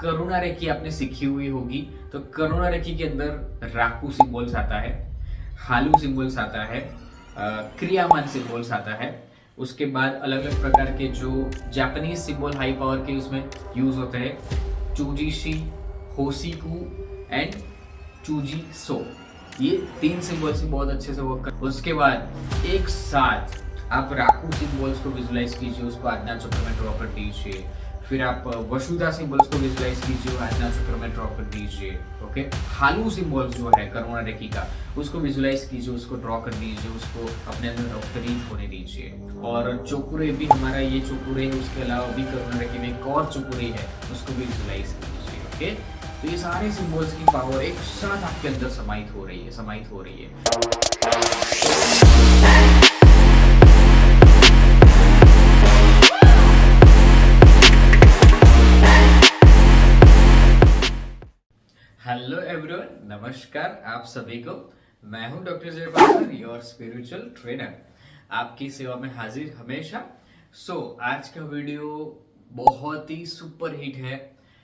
करुणा रेखी आपने सीखी हुई होगी। तो करुणा रेखी के अंदर राकू सिंबल्स आता है, हालू सिंबल्स आता है, क्रियामान सिंबल्स आता है। उसके बाद अलग अलग प्रकार के जो जापानीज सिंबल हाई पावर के उसमें यूज होते हैं, चूजीशी, होसिकू एंड चूजी सो। ये 3 सिंबल्स से बहुत अच्छे से वर्क कर। उसके बाद एक साथ आप राकू सिंबल्स को विजुलाइज कीजिए, उसको आज्ञा चक्र में ड्रॉ कर दीजिए। फिर आप वसुधा सिंबल्स को विजुलाइज कीजिए, आज्ञा चक्र में ड्रॉ कर दीजिए। ओके, हालू सिंबल्स जो है करुणा रेखी का, उसको विजुलाइज कीजिए, उसको ड्रॉ कर दीजिए, उसको अपने अंदर अवतरित होने दीजिए। और चोकुरे भी हमारा ये चोकुरे है, उसके अलावा भी करुणा रेखी में एक और चोकुरे है, उसको भी विजुलाइज कीजिए। ओके, तो ये सारे सिंबल्स की पावर एक साथ आपके अंदर समाहित हो रही है। हेलो एवरीवन, नमस्कार आप सभी को। मैं हूं doctor Jaipal, your spiritual trainer, आपकी सेवा में हाजिर हमेशा। आज का वीडियो बहुत ही सुपर हिट है।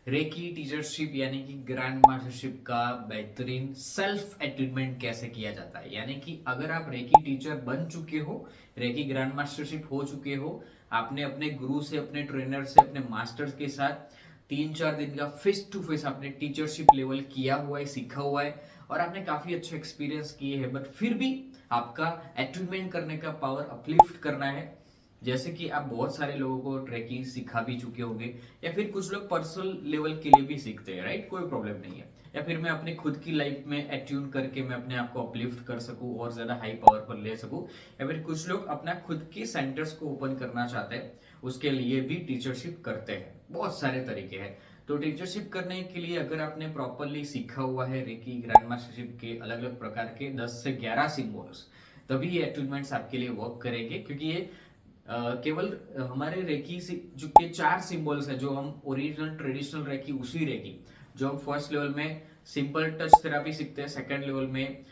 रेकी टीचरशिप यानी कि ग्रैंड मास्टरशिप का बेहतरीन सेल्फ अटेनमेंट कैसे किया जाता है। यानी कि अगर आप रेकी टीचर बन चुके हो, रेकी ग्रैंड मास्टरशिप हो चुके हो, आपने अपने गुरु से, अपने ट्रेनर से, अपने मास्टर्स के साथ 3-4 दिन का फेस टू फेस आपने टीचरशिप लेवल किया हुआ है, सीखा हुआ है और आपने काफी अच्छे एक्सपीरियंस किए हैं, बट फिर भी आपका अटेनमेंट करने का पावर अपलिफ्ट करना है। जैसे कि आप बहुत सारे लोगों को ट्रैकिंग सिखा भी चुके होंगे, या फिर कुछ लोग पर्सनल लेवल के लिए भी सीखते हैं, राइट, कोई प्रॉब्लम नहीं है। या फिर मैं अपने खुद की लाइफ में अट्यून करके मैं अपने आप को अपलिफ्ट कर सकूं और ज्यादा हाई पावर पर ले सकूं, या फिर कुछ लोग अपना खुद के सेंटर्स को ओपन करना चाहते हैं, उसके लिए भी टीचरशिप करते हैं। बहुत सारे तरीके हैं। तो टीचरशिप करने के लिए अगर आपने प्रॉपरली सीखा हुआ है रेकी ग्रैंड मास्टरशिप के अलग अलग प्रकार के 10 से 11 सिंबल्स, तभी ये अटूनमेंट्स आपके लिए वर्क करेंगे। क्योंकि ये केवल हमारे रेकी जो के 4 सिंबल्स है, जो हम ओरिजिनल ट्रेडिशनल रेकी, उसी रेकी जो हम फर्स्ट लेवल में सिंपल टच थेरापी सीखते हैं, सेकंड लेवल में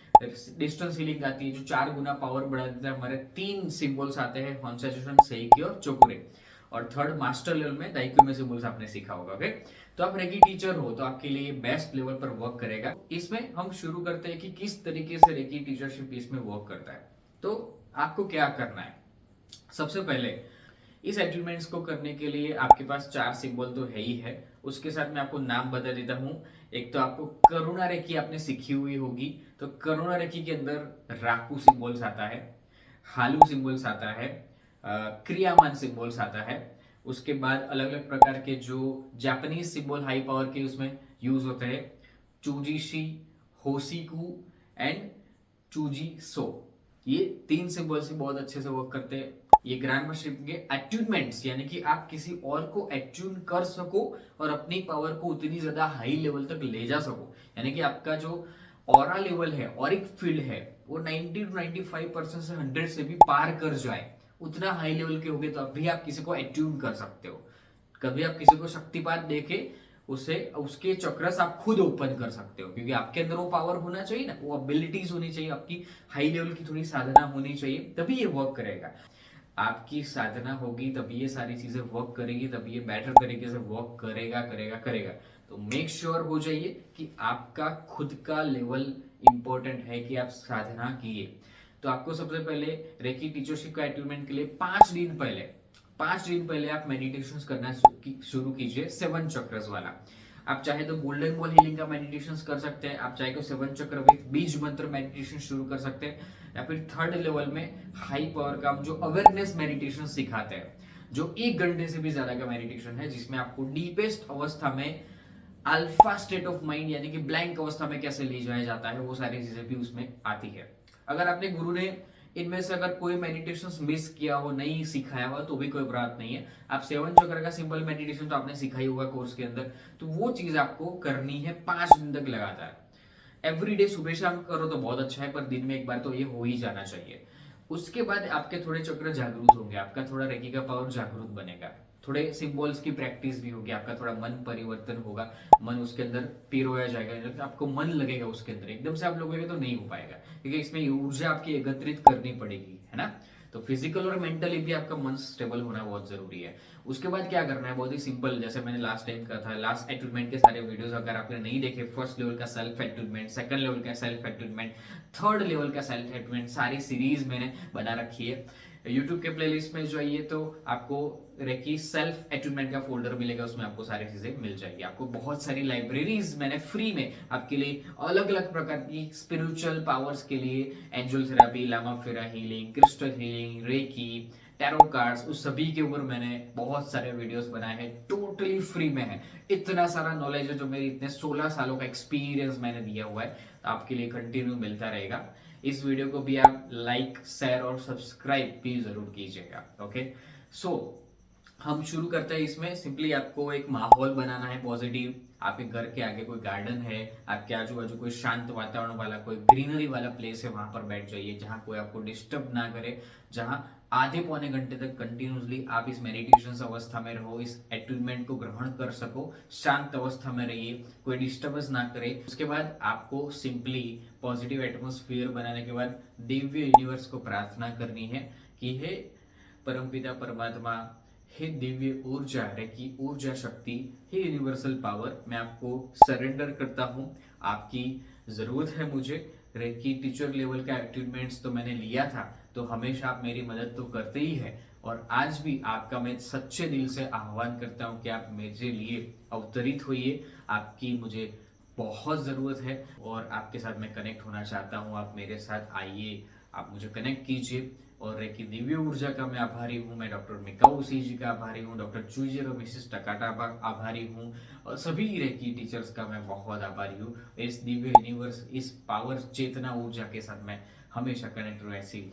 डिस्टेंस हीलिंग आती है जो 4 गुना पावर बढ़ा देता है। हमारे 3 सिंबल्स आते हैं, कॉन्सेंट्रेशन, सेइकी और चोकुरे। और थर्ड मास्टर लेवल में दाइक्यू में सिंबल्स आपने सीखा होगा। ओके, तो आप रेकी टीचर हो तो आपके लिए बेस्ट लेवल पर वर्क करेगा। इसमें हम शुरू करते हैं कि किस तरीके से रेकी टीचरशिप इसमें वर्क करता है। तो आपको क्या करना है, सबसे पहले इस एट्यूमेंट्स को करने के लिए आपके पास 4 सिंबल तो है ही है, उसके साथ मैं आपको नाम बता देता हूं। एक तो आपको करुणा रेखी आपने सीखी हुई होगी। तो करुणा रेखी के अंदर राकू सिंबल्स आता है, हालू सिंबल्स आता है, क्रियामान सिंबल्स आता है। उसके बाद अलग अलग प्रकार के जो जापानीज सिंबल हाई पावर के उसमें यूज होते हैं, चूजीशी, होसिकू एंड चूजी सो। ये 3 सिंबल से बहुत अच्छे से वर्क करते हैं। ये ग्रैंड मास्टरशिप के अट्यूनमेंट्स, यानी कि आप किसी और को अट्यून कर सको और अपनी पावर को उतनी ज्यादा हाई लेवल तक ले जा सको। यानी कि आपका जो ऑरा लेवल है, ऑरिक फील्ड है, वो 90 to 95% से 100 से भी पार कर जाए, उतना हाई लेवल के होगे तो अभी आप किसी को अट्यून कर सकते हो। कभी आप किसी को शक्तिपात देके उसे उसके चक्रस आप खुद ओपन कर सकते हो, क्योंकि आपके अंदर वो पावर होना चाहिए ना, वो एबिलिटीज होनी चाहिए, आपकी हाई लेवल की थोड़ी साधना होनी चाहिए, तभी ये वर्क करेगा। आपकी साधना होगी तभी ये सारी चीजें वर्क करेगी, तभी ये बेटर तरीके से वर्क करेगा। तो मेक श्योर हो जाइए कि आपका खुद का लेवल इंपॉर्टेंट है, कि आप साधना किए। तो आपको सबसे पहले रेकी टीचरशिप का अट्यूनमेंट के लिए 5 दिन पहले आप मेडिटेशन करना शुरू कीजिए, 7 चक्रस वाला। आप चाहे तो गोल्डन बॉल हीलिंग का मेडिटेशन कर सकते हैं, आप चाहे तो 7 चक्र विद बीज मंत्र मेडिटेशन शुरू कर सकते हैं, या फिर थर्ड लेवल में हाई पावर का जो अवेयरनेस मेडिटेशन सिखाते हैं, जो 1 घंटे से भी ज्यादा का मेडिटेशन है, जिसमें आपको डीपेस्ट अवस्था में अल्फा स्टेट ऑफ माइंड यानी कि ब्लैंक अवस्था में कैसे ले जाया जाता है, वो सारी चीजें भी उसमें आती है। अगर आपने गुरु ने इनमें से अगर कोई मेडिटेशन मिस किया हो, नहीं सिखाया हुआ, तो भी कोई बात नहीं है। आप 7 चक्र का सिंपल मेडिटेशन तो आपने सिखाई होगा कोर्स के अंदर, तो वो चीज आपको करनी है 5 दिन तक लगातार। एवरीडे सुबह शाम करो तो बहुत अच्छा है, पर दिन में एक बार तो ये हो ही जाना चाहिए। उसके बाद आपके थोड़े चक्र जागरूक होंगे, आपका थोड़ा रेकी का पावर जागरूक बनेगा, थोड़े सिंबल्स की प्रैक्टिस भी होगी, आपका थोड़ा मन परिवर्तन होगा, मन उसके अंदर पिरोया जाएगा, आपको मन लगेगा उसके अंदर। एकदम से आप लोगोगे तो नहीं हो पाएगा, क्योंकि इसमें ऊर्जा आपकी एकत्रित करनी पड़ेगी, है ना। तो फिजिकल और मेंटली भी आपका मन स्टेबल होना बहुत जरूरी है। उसके बाद क्या करना है, बहुत ही सिंपल, जैसे मैंने लास्ट टाइम कहा था, लास्ट एट्यूनमेंट के सारे वीडियोस अगर आपने नहीं देखे, फर्स्ट लेवल का सेल्फ एट्यूनमेंट, सेकंड लेवल का सेल्फ एट्यूनमेंट, थर्ड लेवल का सेल्फ एट्यूनमेंट, सारी सीरीज मैंने बना रखी है। यूट्यूब के प्लेलिस्ट में जाइए तो आपको रेकी सेल्फ एट्यूनमेंट का फोल्डर मिलेगा, उसमें आपको सारी चीजें मिल जाएगी। आपको बहुत सारी लाइब्रेरीज मैंने फ्री में आपके लिए अलग अलग प्रकार की स्पिरिचुअल पावर्स के लिए, angel therapy, Lama Fera healing, crystal healing, reiki, tarot cards, उस सभी के ऊपर मैंने बहुत सारे वीडियोस बनाए हैं, टोटली फ्री में है। इतना सारा नॉलेज है जो मेरे इतने 16 सालों का एक्सपीरियंस मैंने दिया हुआ है, तो आपके लिए कंटिन्यू मिलता रहेगा। इस वीडियो को भी आप लाइक, शेयर और सब्सक्राइब भी जरूर कीजिएगा। ओके, सो हम शुरू करते हैं। इसमें सिंपली आपको एक माहौल बनाना है पॉजिटिव। आपके घर के आगे कोई गार्डन है, आपके आजू बाजू कोई शांत वातावरण वाला, कोई ग्रीनरी वाला प्लेस है, वहां पर बैठ जाइए जहां कोई आपको डिस्टर्ब ना करे, जहां आधे पौने घंटे तक कंटिन्यूसली आप इस मेडिटेशन अवस्था में रहो, इस एट्यूनमेंट को ग्रहण कर सको। शांत अवस्था में रहिए, कोई डिस्टर्बेंस ना करे। उसके बाद आपको सिंपली पॉजिटिव एटमोस्फियर बनाने के बाद दिव्य यूनिवर्स को प्रार्थना करनी है कि हे परमपिता परमात्मा, हे दिव्य ऊर्जा, रेकी ऊर्जा शक्ति, हे यूनिवर्सल पावर, मैं आपको सरेंडर करता हूँ। आपकी जरूरत है मुझे। रेकी टीचर लेवल का एट्यूनमेंट्स तो मैंने लिया था, तो हमेशा आप मेरी मदद तो करते ही है, और आज भी आपका मैं सच्चे दिल से आह्वान करता हूँ कि आप मेरे लिए अवतरित होइए। आपकी मुझे बहुत ज़रूरत है और आपके साथ मैं कनेक्ट होना चाहता हूँ। आप मेरे साथ आइए, आप मुझे कनेक्ट कीजिए। और रेकी दिव्य ऊर्जा का मैं आभारी हूँ। मैं डॉक्टर मिकाऊ सी जी का आभारी हूँ, डॉक्टर चूजर और मिसेस टकाटा आभारी हूँ, और सभी रेकी टीचर्स का मैं बहुत आभारी हूँ। इस दिव्य यूनिवर्स, इस पावर चेतना ऊर्जा के साथ मैं हमेशा कनेक्ट हूँ, ऐसी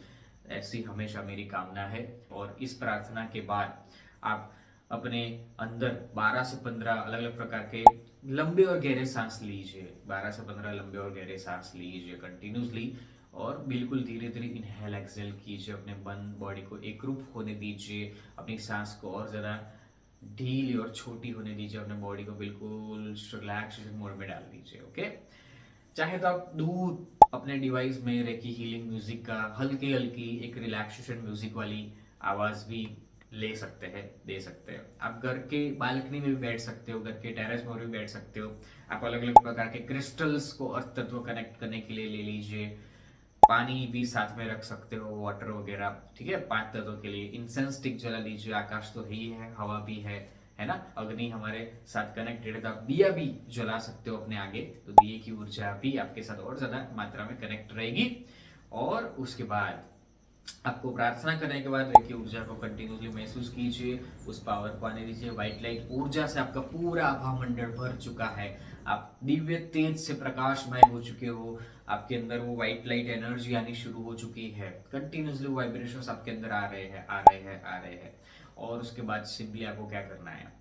ऐसी हमेशा मेरी कामना है। और इस प्रार्थना के बाद आप अपने अंदर 12 से 15 अलग अलग प्रकार के लंबे और गहरे सांस लीजिए। 12 से 15 लंबे और गहरे सांस लीजिए कंटिन्यूसली, और बिल्कुल धीरे धीरे इनहेल एक्सेल कीजिए। अपने बंद बॉडी को एकरूप होने दीजिए, अपनी सांस को और ज़्यादा ढीली और छोटी होने दीजिए, अपने बॉडी को बिल्कुल रिलैक्सेशन मोड में डाल दीजिए। ओके, चाहे तो आप दूर अपने डिवाइस में रेकी हीलिंग म्यूजिक का हल्की हल्की एक रिलैक्सेशन म्यूजिक वाली आवाज़ भी ले सकते हैं, दे सकते हैं। आप घर के बालकनी में भी बैठ सकते हो, घर के टेरेस में भी बैठ सकते हो। आप अलग अलग प्रकार के क्रिस्टल्स को अर्थ तत्व कनेक्ट करने के लिए ले लीजिए। पानी भी साथ में रख सकते हो, वाटर वगैरह, ठीक है। 5 तत्वों के लिए इंसेंस स्टिक जला लीजिए। आकाश तो ही है, हवा भी है ना, अग्नि हमारे साथ कनेक्टेड है, तो आप दिया भी जला सकते हो अपने आगे, तो दिए की ऊर्जा भी आपके साथ और ज्यादा मात्रा में कनेक्ट रहेगी। और उसके बाद आपको प्रार्थना करने के बाद रेकी ऊर्जा को कंटिन्यूसली महसूस कीजिए, उस पावर को आने दीजिए। व्हाइट लाइट ऊर्जा से आपका पूरा आभा मंडल भर चुका है, आप दिव्य तेज से प्रकाशमय हो चुके हो, आपके अंदर वो व्हाइट लाइट एनर्जी आनी शुरू हो चुकी है। कंटिन्यूसली वाइब्रेशंस आपके अंदर आ रहे हैं, आ रहे हैं, आ रहे हैं। और उसके बाद सिंपली आपको क्या करना है,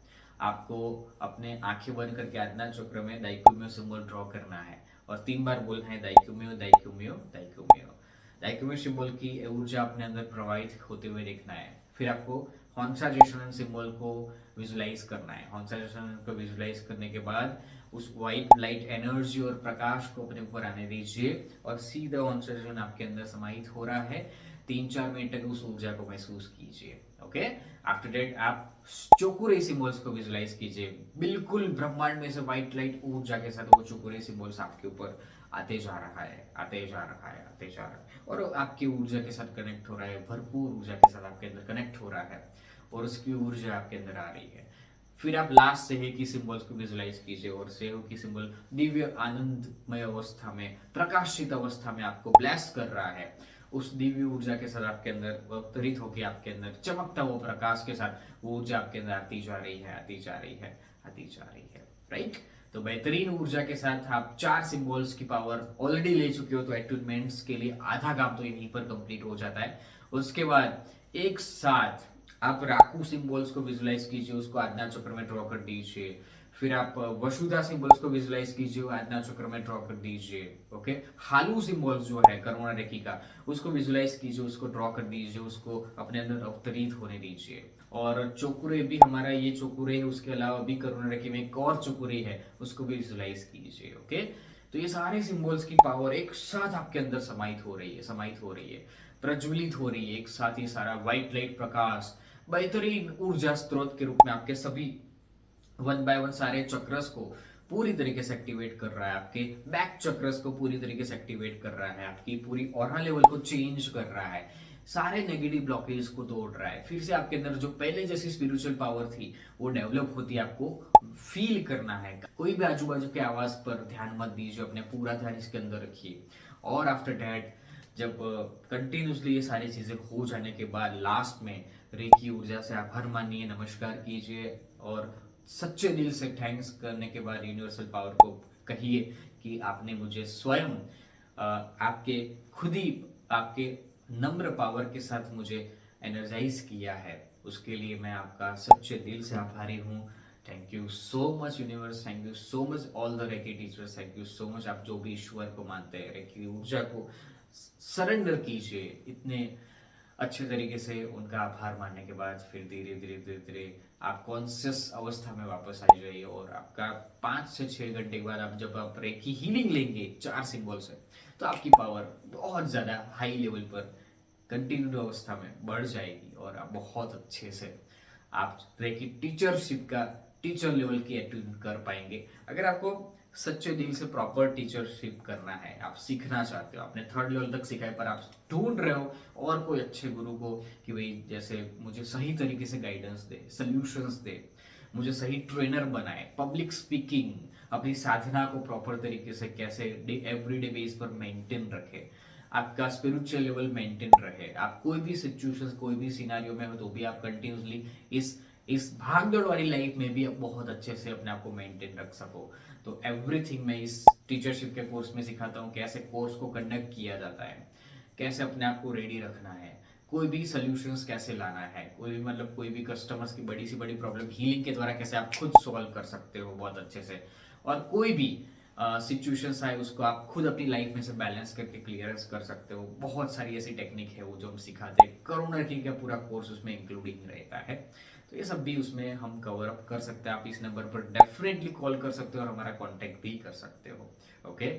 आपको अपने आंखें बंद करके आज्ञा चक्र में दाइक्यूमियो सिंबल ड्रॉ करना है, और 3 बार बोलना है दाइक्यूमियो दाइक्यूमियो दाइक्यूमियो। दाइक्यूमियो सिंबल की ऊर्जा अपने अंदर प्रवाहित होते हुए देखना है। फिर आपको हॉन्सा जेसन सिंबल को विजुलाइज करना है। हॉन्सा जेसन को विजुलाइज करने के बाद उस व्हाइट लाइट एनर्जी और प्रकाश को अपने ऊपर आने दीजिए, और सीधा हॉन्सा जेसन आपके अंदर समाहित हो रहा है। 3-4 मिनट तक उस ऊर्जा को महसूस कीजिए। ओके, आफ्टर दैट आप चोकुरे सिंबल्स को विजुलाइज कीजिए। बिल्कुल ब्रह्मांड में से व्हाइट लाइट ऊर्जा के साथ वो चोकुरे सिंबल्स आपके ऊपर आते जा रहा है, आते जा रहा है, आते जा रहा है, और आपकी ऊर्जा के साथ कनेक्ट हो रहा है, भरपूर ऊर्जा के साथ आपके अंदर कनेक्ट हो रहा है, और उसकी ऊर्जा आपके अंदर आ रही है। फिर आप लास्ट सेह की सिंबल्स को विजुलाइज कीजिए, और सेह की सिंबल दिव्य आनंदमय अवस्था में, प्रकाशित अवस्था में आपको ब्लेस कर रहा है। उस दिव्य ऊर्जा के साथ आपके अंदर अवतरित होकर आपके अंदर चमकता वो प्रकाश के साथ वो ऊर्जा आपके अंदर आती जा रही है, आती जा रही है, आती जा रही है। राइट, तो बेहतरीन ऊर्जा के साथ आप 4 सिंबल्स की पावर ऑलरेडी ले चुके हो, तो एट्यूनमेंट्स के लिए आधा काम तो यहीं पर कंप्लीट हो जाता है। उसके बाद एक साथ आप राकू सिंबल्स को विजुलाइज कीजिए, उसको आज्ञा चक्र में ड्रॉ कर दीजिए। फिर आप वसुधा सिंबल्स को विजुलाइज कीजिए, आज्ञा चक्र में ड्रॉ कर दीजिए। ओके, हालू सिंबल्स जो है करुणा रेखी का, उसको विजुलाइज कीजिए, उसको ड्रॉ कर दीजिए, उसको अपने अंदर अवतरित होने दीजिए। और चोकुरे भी हमारा ये चोकुरे है, उसके अलावा भी करुणा रेखी में एक और चोकुरे है, उसको भी विजुलाइज कीजिए। ओके, तो ये सारे सिंबल्स की पावर एक साथ आपके अंदर समाहित हो रही है, प्रज्वलित हो रही है एक साथ। ये सारा व्हाइट लाइट प्रकाश बेहतरीन ऊर्जा स्रोत के रूप में आपके सभी वन बाय वन सारे चक्रस को पूरी तरीके से एक्टिवेट कर रहा है, आपके बैक चक्रस को पूरी तरीके से एक्टिवेट कर रहा है, आपकी पूरी ऑरा लेवल को चेंज कर रहा है, सारे नेगेटिव ब्लॉकेज को तोड़ रहा है। फिर से आपके अंदर जो पहले जैसी स्पिरिचुअल पावर थी वो डेवलप होती है, आपको फील करना है। कोई भी आजू बाजू के आवाज पर ध्यान मत दीजिए, अपने पूरा ध्यान इसके अंदर रखिए। और आफ्टर डैट जब कंटिन्यूसली ये सारी चीजें हो जाने के बाद लास्ट में रेकी ऊर्जा से आभार मानिए, नमस्कार कीजिए और सच्चे दिल से थैंक्स करने के बाद यूनिवर्सल पावर को कहिए कि आपने मुझे स्वयं आपके खुद ही आपके नम्र पावर के साथ मुझे एनर्जाइज किया है। उसके लिए मैं आपका सच्चे दिल से आभारी हूँ। Thank you so much universe, thank you so much all the reiki teachers, thank you so much. आप जो भी ईश्वर को मानते हैं, रेकी ऊर्जा को सरेंडर कीजिए। इतने अच्छे तरीके से उनका आभार मानने के बाद फिर धीरे धीरे धीरे धीरे आप कॉन्शियस अवस्था में वापस आ जाइए और आपका 5 से 6 घंटे के बाद जब आप रेकी हीलिंग लेंगे 4 सिंबल से, तो आपकी पावर बहुत ज़्यादा हाई लेवल पर कंटिन्यूड अवस्था में बढ़ जाएगी और आप बहुत अच्छे से आप रेकी टीचरशिप का टीचर लेवल की अटेंड कर पाएंगे। अगर आपको सच्चे दिल से प्रॉपर टीचरशिप करना है, आप सीखना चाहते हो, आपने 3rd लेवल तक सीखा है पर आप ढूंढ रहे हो और कोई अच्छे गुरु को कि भाई जैसे मुझे सही तरीके से गाइडेंस दे, सॉल्यूशंस दे, मुझे सही ट्रेनर बनाए, पब्लिक स्पीकिंग, अपनी साधना को प्रॉपर तरीके से कैसे एवरीडे बेस पर मेंटेन रखे, आपका स्पिरिचुअल लेवल मेंटेन रहे, आप कोई भी सिचुएशन कोई भी सिनारियो में हो तो भी आप कंटिन्यूसली इस भागदौड़ वाली लाइफ में भी आप बहुत अच्छे से अपने आप को मेंटेन रख सको। तो एवरीथिंग मैं इस टीचरशिप के कोर्स में सिखाता हूँ, कैसे कोर्स को कंडक्ट किया जाता है, कैसे अपने आप को रेडी रखना है, कोई भी सॉल्यूशंस कैसे लाना है, कोई भी कस्टमर्स की बड़ी सी बड़ी प्रॉब्लम हीलिंग के द्वारा कैसे आप खुद सॉल्व कर सकते हो बहुत अच्छे से, और कोई भी सिचुएशंस आए उसको आप खुद अपनी लाइफ में से बैलेंस करके क्लियरेंस कर सकते हो। बहुत सारी ऐसी टेक्निक है वो जो हम सिखाते हैं, करोड़ों का पूरा कोर्स उसमें इंक्लूडिंग रहता है। तो ये सब भी उसमें हम कवर अप कर सकते हैं। आप इस नंबर पर डेफिनेटली कॉल कर सकते हो और हमारा कांटेक्ट भी कर सकते हो। ओके,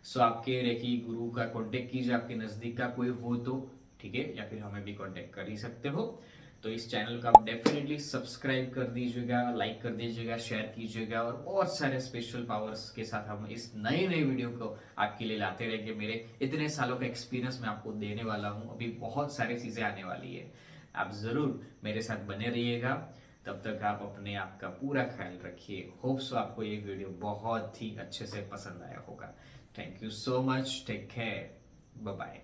सो आपके रेकी गुरु का कांटेक्ट कीजिए, आपके नज़दीक का कोई हो तो ठीक है, या फिर हमें भी कांटेक्ट कर ही सकते हो। तो इस चैनल को आप डेफिनेटली सब्सक्राइब कर दीजिएगा, लाइक कर दीजिएगा, शेयर कीजिएगा और बहुत सारे स्पेशल पावर्स के साथ हम इस नए वीडियो को आपके लिए लाते रहेंगे। मेरे इतने सालों का एक्सपीरियंस मैं आपको देने वाला हूँ, अभी बहुत सारी चीज़ें आने वाली है। आप ज़रूर मेरे साथ बने रहिएगा। तब तक आप अपने आप का पूरा ख्याल रखिए। होप्स आपको ये वीडियो बहुत ही अच्छे से पसंद आया होगा। Thank you so much, take care, bye bye.